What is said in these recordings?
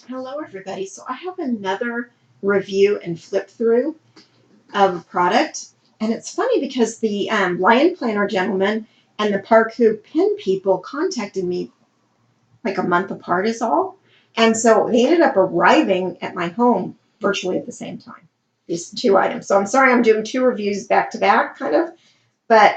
Hello, everybody. So I have another review and flip through of a product. And it's funny because the Lion Planner gentleman and the Parku Pin people contacted me like a month apart, is all. And so they ended up arriving at my home virtually at the same time, these two items. So I'm sorry I'm doing two reviews back to back, kind of. But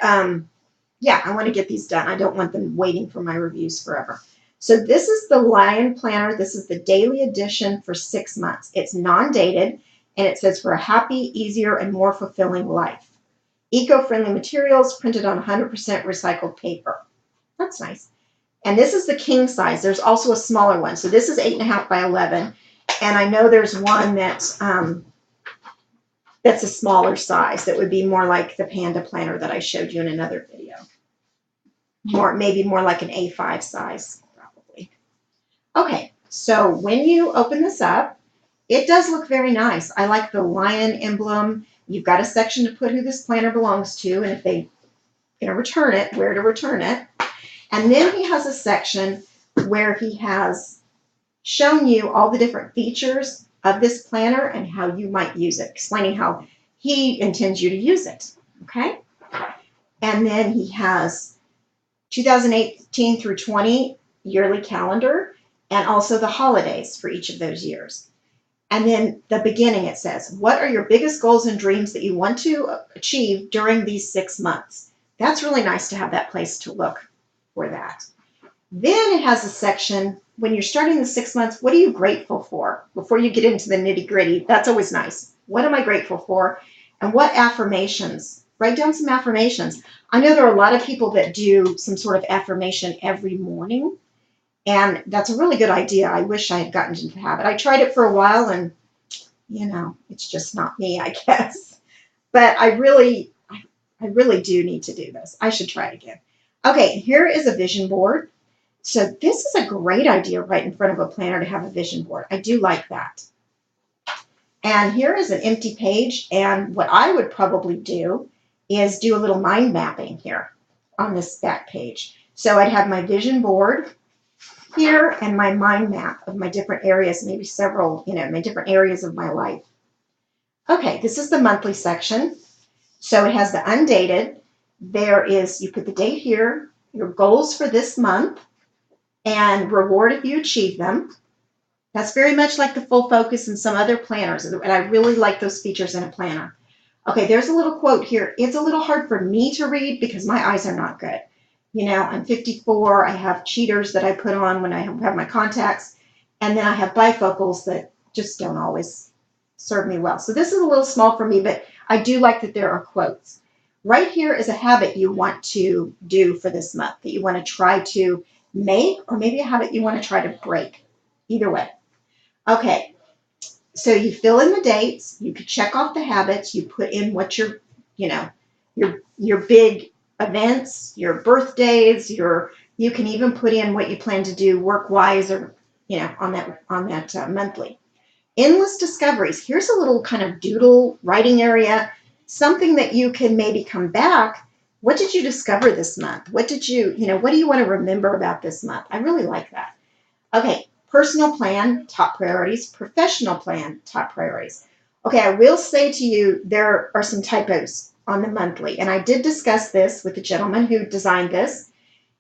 yeah, I want to get these done. I don't want them waiting for my reviews forever. So this is the Lion Planner. This is the daily edition for 6 months. It's non-dated, and it says for a happy, easier, and more fulfilling life. Eco-friendly materials printed on 100% recycled paper. That's nice. And this is the king size. There's also a smaller one. So this is 8.5 by 11. And I know there's one that's a smaller size that would be more like the Panda Planner that I showed you in another video. Maybe more like an A5 size, probably. Okay, so when you open this up, it does look very nice. I like the lion emblem. You've got a section to put who this planner belongs to, and if they're going to return it, where to return it. And then he has a section where he has shown you all the different features of this planner and how you might use it, explaining how he intends you to use it. Okay? And then he has 2018 through 20 yearly calendar, and also the holidays for each of those years. And then the beginning, it says, what are your biggest goals and dreams that you want to achieve during these 6 months? That's really nice to have that place to look for that. Then it has a section, when you're starting the 6 months, what are you grateful for? Before you get into the nitty gritty, that's always nice. What am I grateful for? And what affirmations? Write down some affirmations. I know there are a lot of people that do some sort of affirmation every morning, and that's a really good idea. I wish I had gotten into the habit. I tried it for a while, and it's just not me, I guess. But I really do need to do this. I should try it again. Okay, here is a vision board. So this is a great idea right in front of a planner to have a vision board. I do like that. And here is an empty page, and what I would probably do is do a little mind mapping here on this back page. So I'd have my vision board here and my mind map of my different areas, maybe several, my different areas of my life. Okay, this is the monthly section. So it has the undated. You put the date here, your goals for this month, and reward if you achieve them. That's very much like the full focus and some other planners, and I really like those features in a planner. Okay, there's a little quote here. It's a little hard for me to read because my eyes are not good. I'm 54. I have cheaters that I put on when I have my contacts, and then I have bifocals that just don't always serve me well. So this is a little small for me, but I do like that there are quotes. Right here is a habit you want to do for this month that you want to try to make, or maybe a habit you want to try to break. Either way. Okay, so you fill in the dates, you could check off the habits, you put in what your big events, your birthdays, you can even put in what you plan to do work-wise or on that monthly. Endless discoveries. Here's a little kind of doodle writing area, something that you can maybe come back. What did you discover this month? What do you want to remember about this month? I really like that. Okay, personal plan, top priorities. Professional plan, top priorities. Okay, I will say to you, there are some typos on the monthly, and I did discuss this with the gentleman who designed this,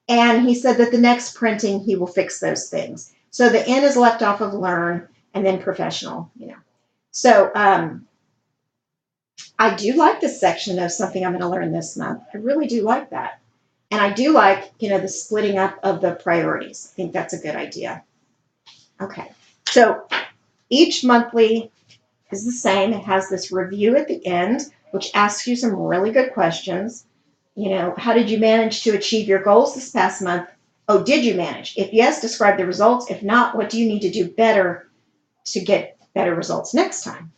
and he said that the next printing he will fix those things. So the N is left off of learn, and then professional, So I do like this section of something I'm going to learn this month. I really do like that. And I do like, the splitting up of the priorities. I think that's a good idea. Okay, so each monthly is the same. It has this review at the end, which asks you some really good questions. How did you manage to achieve your goals this past month? Oh, did you manage? If yes, describe the results. If not, what do you need to do better to get better results next time?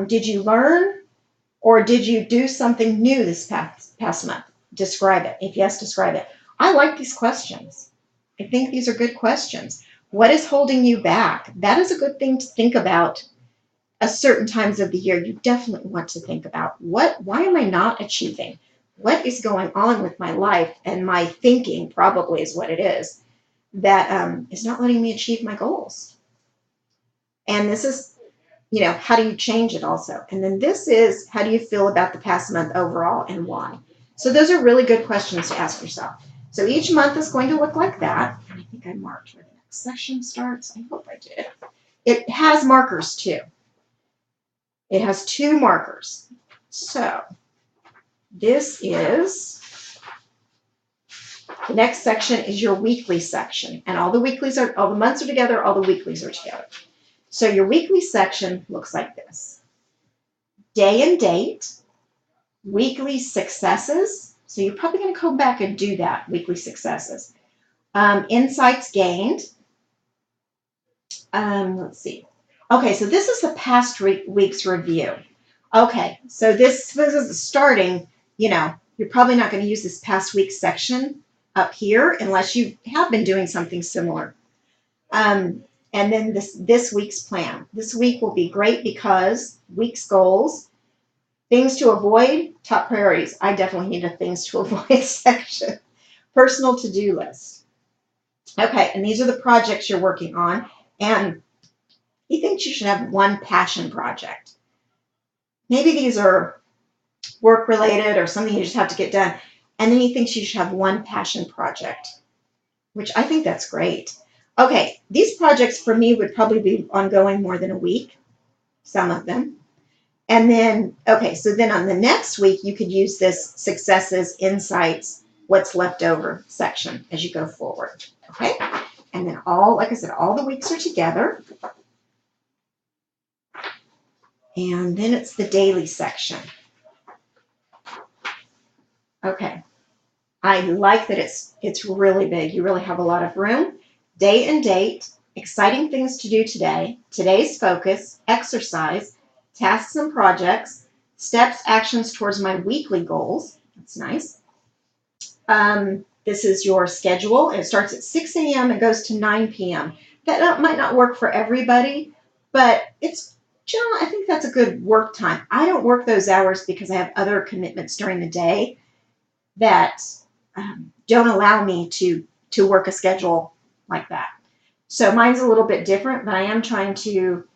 Did you learn, or did you do something new this past month? Describe it. If yes, describe it. I like these questions. I think these are good questions. What is holding you back? That is a good thing to think about at certain times of the year. You definitely want to think about why am I not achieving? What is going on with my life and my thinking, probably is what it is, that is not letting me achieve my goals. And this is, how do you change it also? And then this is, how do you feel about the past month overall and why? So those are really good questions to ask yourself. So each month is going to look like that. And I think I marked where the next session starts. I hope I did. It has markers too. It has 2 markers. So this is, the next section is your weekly section. And all the months are together, all the weeklies are together. So your weekly section looks like this. Day and date, weekly successes. So you're probably going to come back and do that, weekly successes. Insights gained. Let's see. Okay, so this is the past week's review. Okay, so this is starting, you're probably not going to use this past week's section up here unless you have been doing something similar. And then this week's plan. This week will be great because week's goals, things to avoid, top priorities. I definitely need a things to avoid section. Personal to-do list. Okay, and these are the projects you're working on. And he thinks you should have one passion project. Maybe these are work-related or something you just have to get done. And then he thinks you should have one passion project, which I think that's great. Okay, these projects for me would probably be ongoing more than a week, some of them. And then, okay, so then on the next week, you could use this successes, insights, what's left over section as you go forward, okay? And then like I said, all the weeks are together. And then it's the daily section. Okay, I like that it's really big. You really have a lot of room. Day and date, exciting things to do today, today's focus, exercise, tasks and projects, steps, actions towards my weekly goals. That's nice. This is your schedule. It starts at 6 a.m. and goes to 9 p.m. That might not work for everybody, but it's general. I think that's a good work time. I don't work those hours because I have other commitments during the day that don't allow me to work a schedule like that. So mine's a little bit different, but I am trying to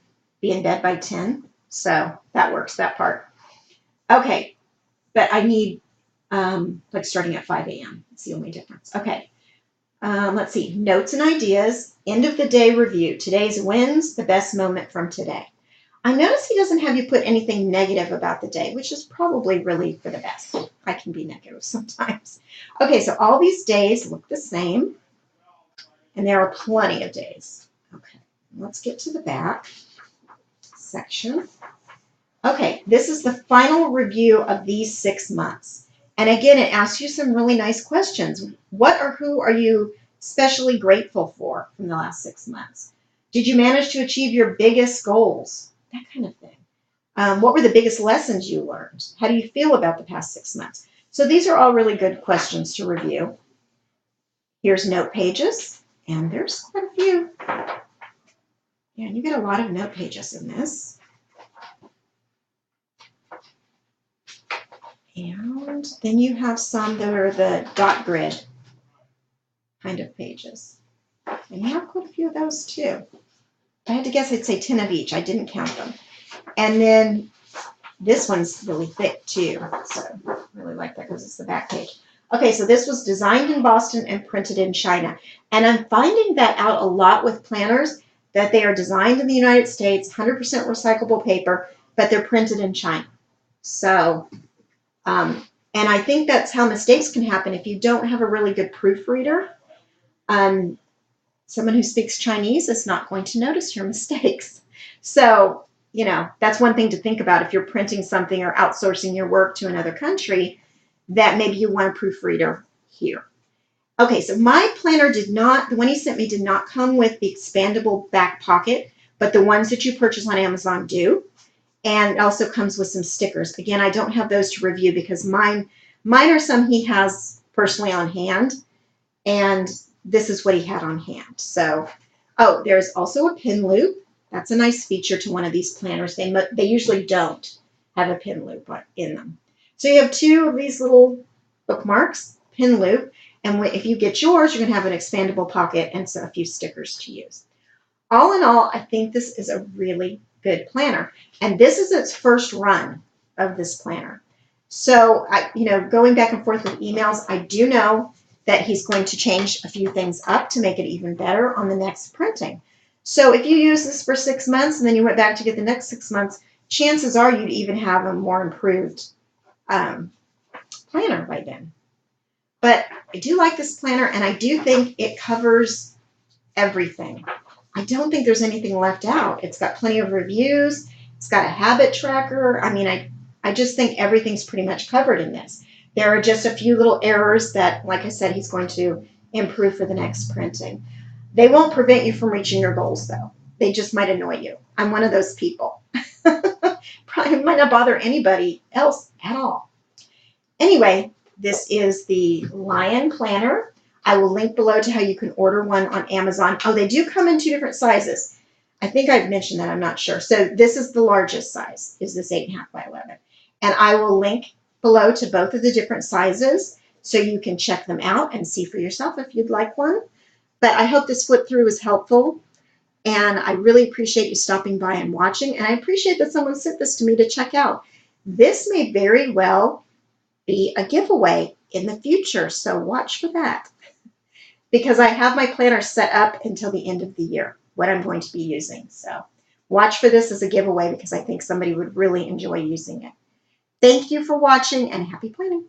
be in bed by 10. So that works, that part. Okay, but I need like starting at 5 a.m. That's the only difference. Okay, let's see. Notes and ideas, end of the day review. Today's wins, the best moment from today. I notice he doesn't have you put anything negative about the day, which is probably really for the best. I can be negative sometimes. Okay, so all these days look the same, and there are plenty of days. Okay, let's get to the back section. Okay, this is the final review of these 6 months. And again, it asks you some really nice questions. What or who are you especially grateful for from the last 6 months? Did you manage to achieve your biggest goals? That kind of thing. What were the biggest lessons you learned? How do you feel about the past 6 months? So these are all really good questions to review. Here's note pages, and there's quite a few. Yeah, you get a lot of note pages in this. And then you have some that are the dot grid kind of pages. And you have quite a few of those too. If I had to guess, I'd say 10 of each. I didn't count them. And then this one's really thick too. So I really like that because it's the back page. Okay, so this was designed in Boston and printed in China. And I'm finding that out a lot with planners, that they are designed in the United States, 100% recyclable paper, but they're printed in China. So, and I think that's how mistakes can happen if you don't have a really good proofreader. Someone who speaks Chinese is not going to notice your mistakes. So, that's one thing to think about if you're printing something or outsourcing your work to another country, that maybe you want a proofreader here. Okay, so my planner the one he sent me did not come with the expandable back pocket, but the ones that you purchase on Amazon do. And it also comes with some stickers. Again, I don't have those to review because mine are some he has personally on hand. And this is what he had on hand. So, there's also a pin loop. That's a nice feature to one of these planners. They usually don't have a pin loop in them. So you have 2 of these little bookmarks, pin loop, and if you get yours, you're going to have an expandable pocket and a few stickers to use. All in all, I think this is a really good planner. And this is its first run of this planner. So, going back and forth with emails, I do know that he's going to change a few things up to make it even better on the next printing. So if you use this for 6 months and then you went back to get the next 6 months, chances are you'd even have a more improved planner by then. But I do like this planner, and I do think it covers everything. I don't think there's anything left out. It's got plenty of reviews. It's got a habit tracker. I mean, I just think everything's pretty much covered in this. There are just a few little errors that, like I said, he's going to improve for the next printing. They won't prevent you from reaching your goals, though. They just might annoy you. I'm one of those people. Probably might not bother anybody else at all. Anyway, this is the Lion Planner. I will link below to how you can order one on Amazon. Oh, they do come in 2 different sizes. I think I've mentioned that. I'm not sure. So this is the largest size, is this 8.5 by 11. And I will link below to both of the different sizes so you can check them out and see for yourself if you'd like one. But I hope this flip through was helpful. And I really appreciate you stopping by and watching. And I appreciate that someone sent this to me to check out. This may very well be a giveaway in the future. So watch for that. Because I have my planner set up until the end of the year, what I'm going to be using. So watch for this as a giveaway because I think somebody would really enjoy using it. Thank you for watching and happy planning.